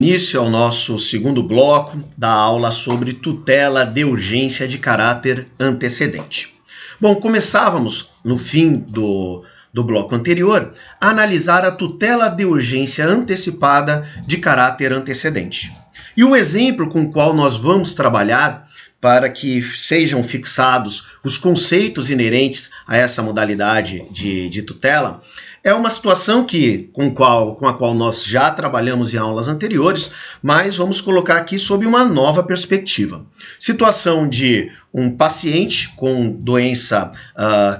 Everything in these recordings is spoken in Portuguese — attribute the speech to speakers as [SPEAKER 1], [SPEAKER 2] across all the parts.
[SPEAKER 1] Início ao nosso segundo bloco da aula sobre tutela de urgência de caráter antecedente. Bom, começávamos no fim do bloco anterior a analisar a tutela de urgência antecipada de caráter antecedente. E o exemplo com o qual nós vamos trabalhar para que sejam fixados os conceitos inerentes a essa modalidade de tutela é uma situação com a qual nós já trabalhamos em aulas anteriores, mas vamos colocar aqui sob uma nova perspectiva. Situação de um paciente com doença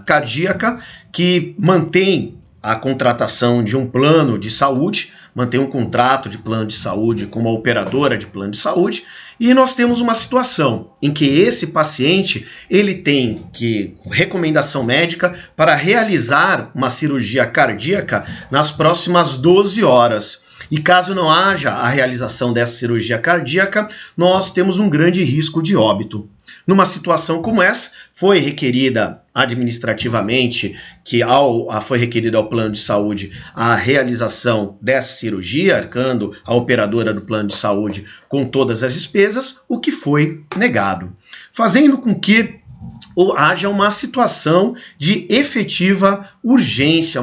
[SPEAKER 1] cardíaca que mantém a contratação de um plano de saúde, mantém um contrato de plano de saúde com uma operadora de plano de saúde, e nós temos uma situação em que esse paciente ele tem recomendação médica para realizar uma cirurgia cardíaca nas próximas 12 horas. E caso não haja a realização dessa cirurgia cardíaca, nós temos um grande risco de óbito. Numa situação como essa, foi requerida administrativamente, foi requerida ao plano de saúde a realização dessa cirurgia, arcando a operadora do plano de saúde com todas as despesas, o que foi negado, fazendo com que haja uma situação de efetiva urgência,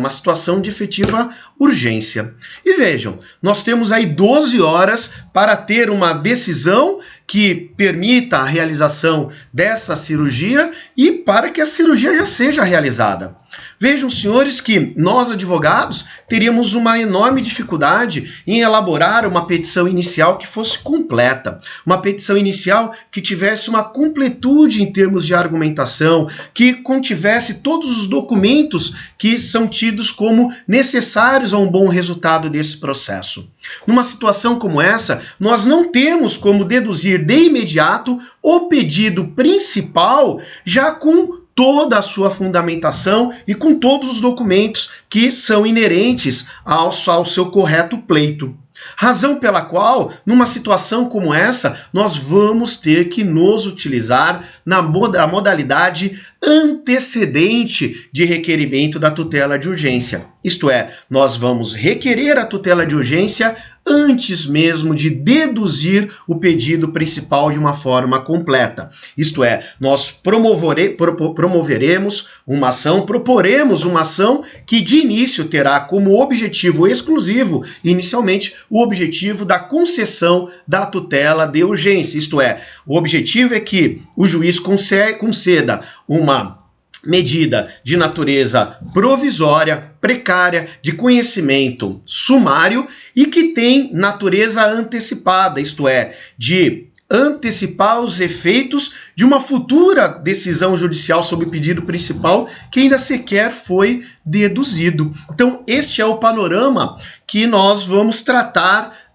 [SPEAKER 1] E vejam, nós temos aí 12 horas para ter uma decisão que permita a realização dessa cirurgia e para que a cirurgia já seja realizada. Vejam, senhores, que nós, advogados, teríamos uma enorme dificuldade em elaborar uma petição inicial que fosse completa. Uma petição inicial que tivesse uma completude em termos de argumentação, que contivesse todos os documentos que são tidos como necessários a um bom resultado desse processo. Numa situação como essa, nós não temos como deduzir de imediato o pedido principal já com toda a sua fundamentação e com todos os documentos que são inerentes ao seu correto pleito. Razão pela qual, numa situação como essa, nós vamos ter que nos utilizar na modalidade antecedente de requerimento da tutela de urgência. Isto é, nós vamos requerer a tutela de urgência antes mesmo de deduzir o pedido principal de uma forma completa. Isto é, nós proporemos uma ação que de início terá como objetivo exclusivo, inicialmente, o objetivo da concessão da tutela de urgência. Isto é, o objetivo é que o juiz conceda uma medida de natureza provisória, precária, de conhecimento sumário e que tem natureza antecipada, isto é, de antecipar os efeitos de uma futura decisão judicial sobre o pedido principal que ainda sequer foi deduzido. Então, este é o panorama que nós vamos tratar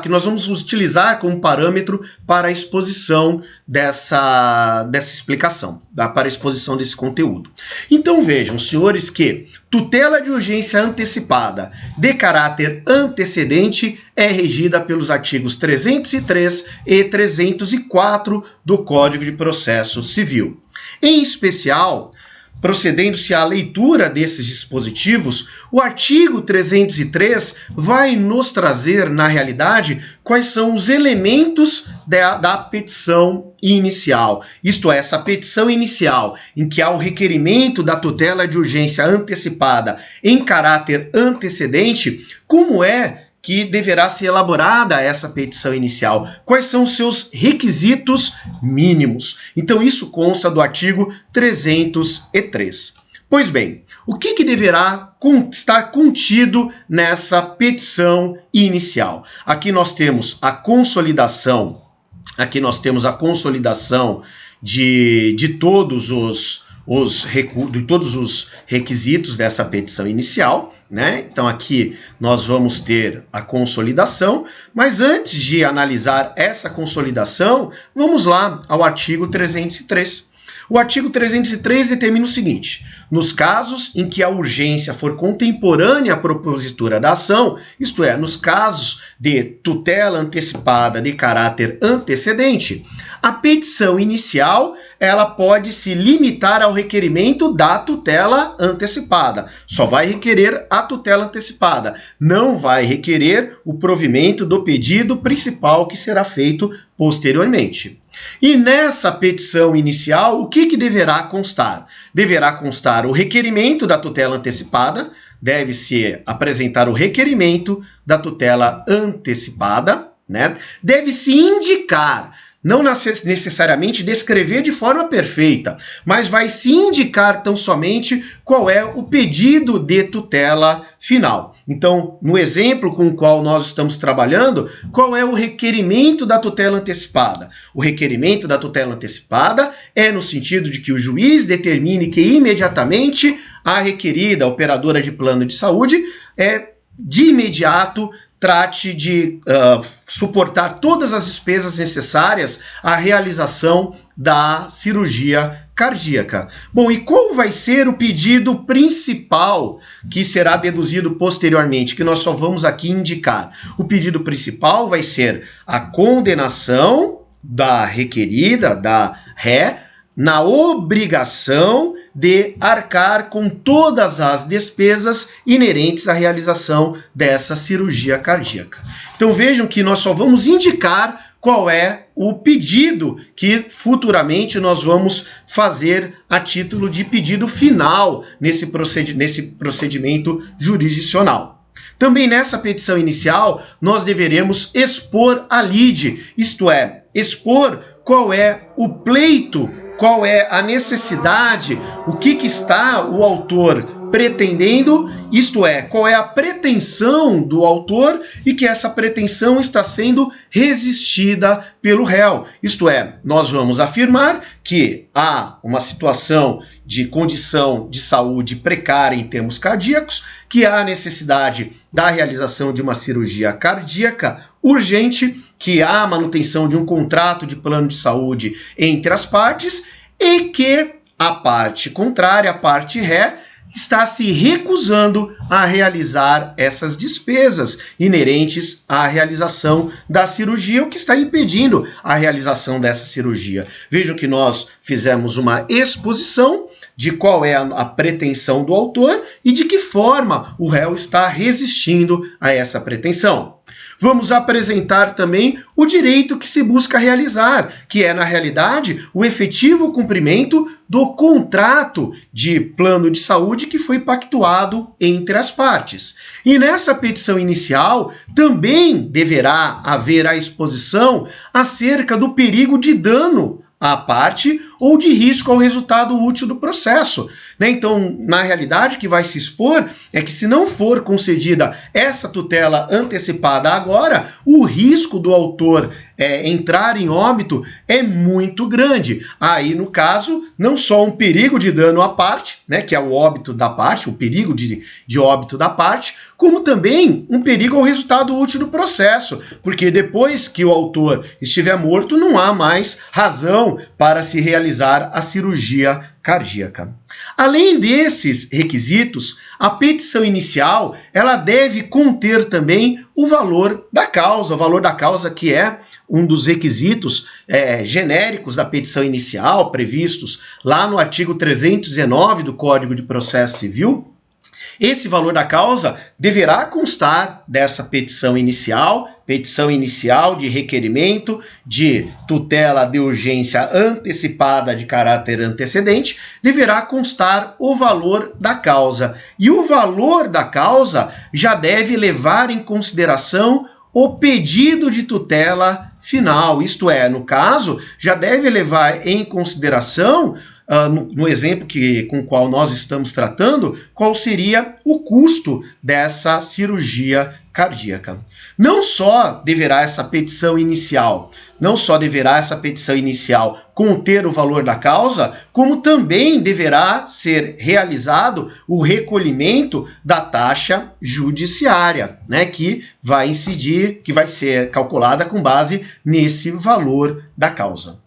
[SPEAKER 1] que nós vamos utilizar como parâmetro para a exposição dessa explicação, para a exposição desse conteúdo. Então vejam, senhores, que tutela de urgência antecipada de caráter antecedente é regida pelos artigos 303 e 304 do Código de Processo Civil. Em especial, procedendo-se à leitura desses dispositivos, o artigo 303 vai nos trazer, na realidade, quais são os elementos da petição inicial. Isto é, essa petição inicial, em que há o requerimento da tutela de urgência antecipada em caráter antecedente, como é que deverá ser elaborada essa petição inicial? Quais são os seus requisitos mínimos? Então, isso consta do artigo 303. Pois bem, o que deverá estar contido nessa petição inicial? Aqui nós temos a consolidação, de todos os requisitos dessa petição inicial, né? Então aqui nós vamos ter a consolidação, mas antes de analisar essa consolidação, vamos lá ao artigo 303. O artigo 303 determina o seguinte: nos casos em que a urgência for contemporânea à propositura da ação, isto é, nos casos de tutela antecipada de caráter antecedente, a petição inicial ela pode se limitar ao requerimento da tutela antecipada. Só vai requerer a tutela antecipada. Não vai requerer o provimento do pedido principal que será feito posteriormente. E nessa petição inicial, o que deverá constar? Deverá constar o requerimento da tutela antecipada, deve-se apresentar o requerimento da tutela antecipada, né? Deve-se indicar, não necessariamente descrever de forma perfeita, mas vai se indicar tão somente qual é o pedido de tutela final. Então, no exemplo com o qual nós estamos trabalhando, qual é o requerimento da tutela antecipada? O requerimento da tutela antecipada é no sentido de que o juiz determine que imediatamente a requerida, a operadora de plano de saúde, de imediato trate de suportar todas as despesas necessárias à realização da cirurgia cardíaca. Bom, e qual vai ser o pedido principal que será deduzido posteriormente, que nós só vamos aqui indicar? O pedido principal vai ser a condenação da requerida, da ré, na obrigação de arcar com todas as despesas inerentes à realização dessa cirurgia cardíaca. Então vejam que nós só vamos indicar qual é o pedido que futuramente nós vamos fazer a título de pedido final nesse procedimento jurisdicional. Também nessa petição inicial, nós deveremos expor a lide, isto é, expor qual é o pleito, qual é a necessidade, o que está o autor pretendendo, isto é, qual é a pretensão do autor e que essa pretensão está sendo resistida pelo réu. Isto é, nós vamos afirmar que há uma situação de condição de saúde precária em termos cardíacos, que há necessidade da realização de uma cirurgia cardíaca urgente, que há manutenção de um contrato de plano de saúde entre as partes e que a parte contrária, a parte ré, está se recusando a realizar essas despesas inerentes à realização da cirurgia, o que está impedindo a realização dessa cirurgia. Vejam que nós fizemos uma exposição de qual é a pretensão do autor e de que forma o réu está resistindo a essa pretensão. Vamos apresentar também o direito que se busca realizar, que é, na realidade, o efetivo cumprimento do contrato de plano de saúde que foi pactuado entre as partes. E nessa petição inicial, também deverá haver a exposição acerca do perigo de dano à parte ou de risco ao resultado útil do processo. Então, na realidade, o que vai se expor é que se não for concedida essa tutela antecipada agora, o risco do autor entrar em óbito é muito grande. Aí, no caso, não só um perigo de dano à parte, que é o óbito da parte, o perigo de óbito da parte, como também um perigo ao resultado útil do processo, porque depois que o autor estiver morto, não há mais razão para se realizar a cirurgia cardíaca. Além desses requisitos, a petição inicial ela deve conter também o valor da causa que é um dos requisitos genéricos da petição inicial previstos lá no artigo 319 do Código de Processo Civil. Esse valor da causa deverá constar dessa petição inicial de requerimento de tutela de urgência antecipada de caráter antecedente, deverá constar o valor da causa. E o valor da causa já deve levar em consideração o pedido de tutela final, isto é, no caso, já deve levar em consideração no exemplo com o qual nós estamos tratando, qual seria o custo dessa cirurgia cardíaca. Não só deverá essa petição inicial conter o valor da causa, como também deverá ser realizado o recolhimento da taxa judiciária, que vai incidir, que vai ser calculada com base nesse valor da causa.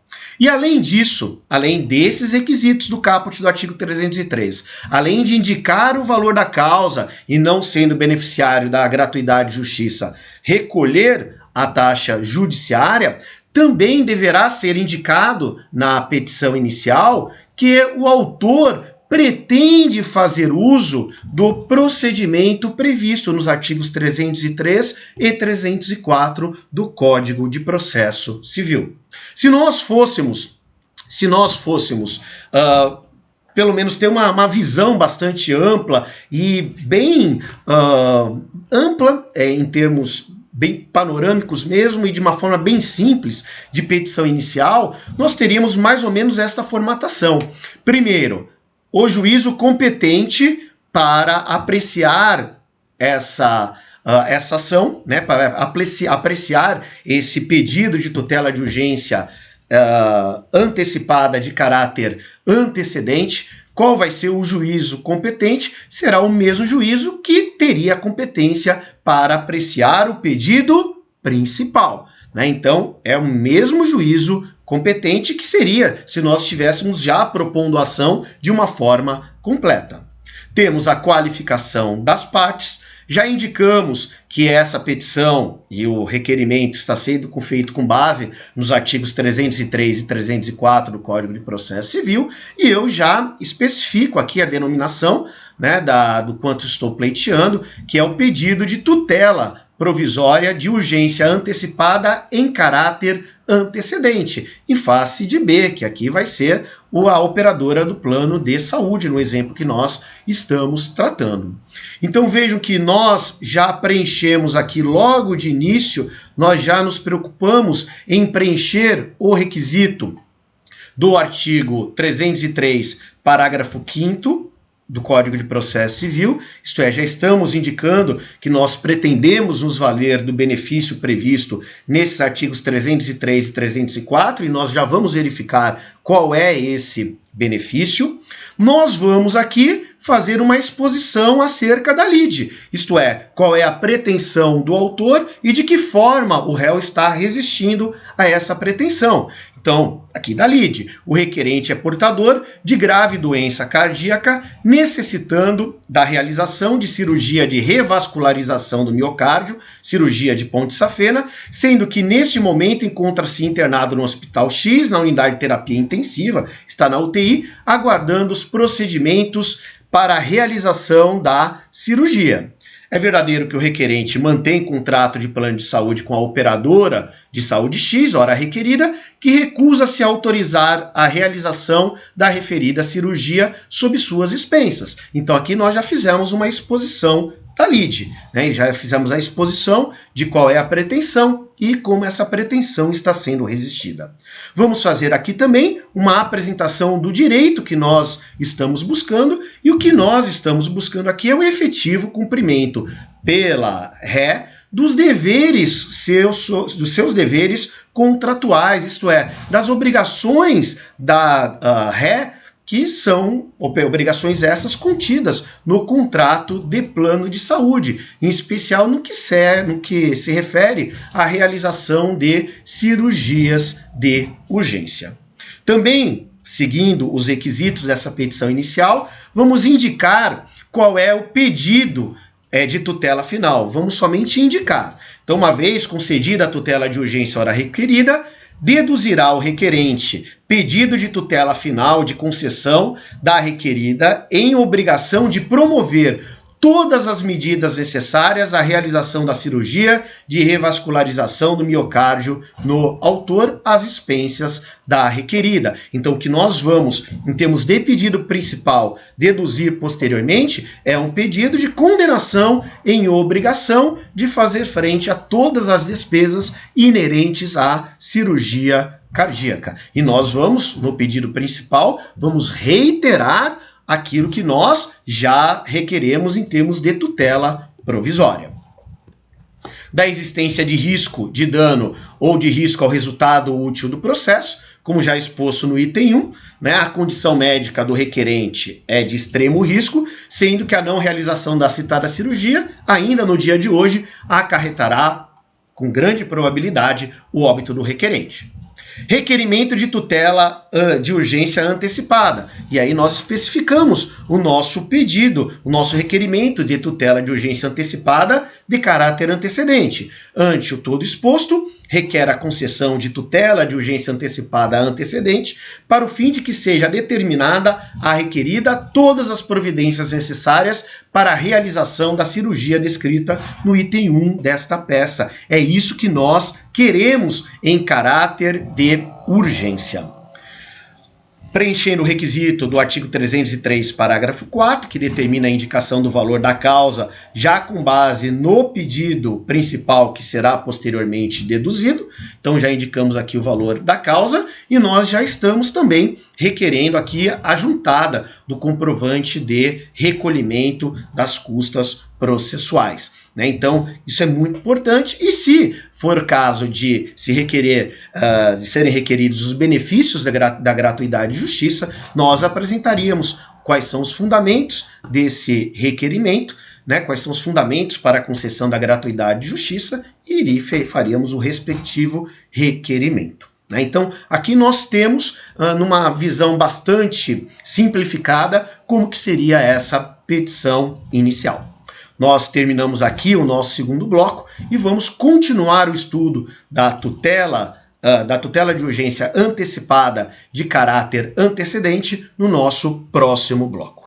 [SPEAKER 1] E além disso, além desses requisitos do caput do artigo 303, além de indicar o valor da causa e não sendo beneficiário da gratuidade de justiça, recolher a taxa judiciária, também deverá ser indicado na petição inicial que o autor pretende fazer uso do procedimento previsto nos artigos 303 e 304 do Código de Processo Civil. Se nós fôssemos pelo menos ter uma visão bastante ampla e bem ampla em termos bem panorâmicos mesmo e de uma forma bem simples de petição inicial, nós teríamos mais ou menos esta formatação. Primeiro, o juízo competente para apreciar essa ação, né, para apreciar esse pedido de tutela de urgência antecipada de caráter antecedente. Qual vai ser o juízo competente? Será o mesmo juízo que teria a competência para apreciar o pedido principal, né? Então, é o mesmo juízo competente que seria se nós estivéssemos já propondo a ação de uma forma completa. Temos a qualificação das partes. Já indicamos que essa petição e o requerimento está sendo feito com base nos artigos 303 e 304 do Código de Processo Civil, e eu já especifico aqui a denominação, né, do quanto estou pleiteando, que é o pedido de tutela provisória de urgência antecipada em caráter antecedente, em face de B, que aqui vai ser a operadora do plano de saúde, no exemplo que nós estamos tratando. Então vejam que nós já preenchemos aqui logo de início, nós já nos preocupamos em preencher o requisito do artigo 303, parágrafo 5º, do Código de Processo Civil, isto é, já estamos indicando que nós pretendemos nos valer do benefício previsto nesses artigos 303 e 304, e nós já vamos verificar qual é esse benefício. Nós vamos aqui fazer uma exposição acerca da lide, isto é, qual é a pretensão do autor e de que forma o réu está resistindo a essa pretensão. Então, aqui da lide, o requerente é portador de grave doença cardíaca, necessitando da realização de cirurgia de revascularização do miocárdio, cirurgia de ponte-safena, sendo que neste momento encontra-se internado no Hospital X, na unidade de terapia intensiva, está na UTI, aguardando os procedimentos para a realização da cirurgia. É verdadeiro que o requerente mantém contrato de plano de saúde com a operadora de saúde X, hora requerida, que recusa-se a autorizar a realização da referida cirurgia sob suas expensas. Então aqui nós já fizemos uma exposição da lide, né? E já fizemos a exposição de qual é a pretensão e como essa pretensão está sendo resistida. Vamos fazer aqui também uma apresentação do direito que nós estamos buscando, e o que nós estamos buscando aqui é o efetivo cumprimento pela ré dos seus deveres contratuais, isto é, das obrigações da ré, que são obrigações essas contidas no contrato de plano de saúde, em especial no que se refere à realização de cirurgias de urgência. Também, seguindo os requisitos dessa petição inicial, vamos indicar qual é o pedido de tutela final. Vamos somente indicar. Então, uma vez concedida a tutela de urgência hora requerida, deduzirá o requerente pedido de tutela final de concessão da requerida em obrigação de promover todas as medidas necessárias à realização da cirurgia de revascularização do miocárdio no autor às expensas da requerida. Então, o que nós vamos, em termos de pedido principal, deduzir posteriormente é um pedido de condenação em obrigação de fazer frente a todas as despesas inerentes à cirurgia cardíaca. E nós vamos, no pedido principal, vamos reiterar aquilo que nós já requeremos em termos de tutela provisória. Da existência de risco de dano ou de risco ao resultado útil do processo, como já exposto no item 1, né, a condição médica do requerente é de extremo risco, sendo que a não realização da citada cirurgia, ainda no dia de hoje, acarretará, com grande probabilidade, o óbito do requerente. Requerimento de tutela de urgência antecipada. E aí nós especificamos o nosso pedido, o nosso requerimento de tutela de urgência antecipada de caráter antecedente. Ante o todo exposto, requer a concessão de tutela de urgência antecipada antecedente, para o fim de que seja determinada a requerida todas as providências necessárias para a realização da cirurgia descrita no item 1 desta peça. É isso que nós queremos em caráter de urgência. Preenchendo o requisito do artigo 303, parágrafo 4º, que determina a indicação do valor da causa, já com base no pedido principal que será posteriormente deduzido. Então já indicamos aqui o valor da causa e nós já estamos também requerendo aqui a juntada do comprovante de recolhimento das custas processuais. Então, isso é muito importante e se for caso de se requerer, de serem requeridos os benefícios da gratuidade de justiça, nós apresentaríamos quais são os fundamentos desse requerimento, quais são os fundamentos para a concessão da gratuidade de justiça e faríamos o respectivo requerimento. Então, aqui nós temos, numa visão bastante simplificada, como que seria essa petição inicial. Nós terminamos aqui o nosso segundo bloco e vamos continuar o estudo da tutela de urgência antecipada de caráter antecedente no nosso próximo bloco.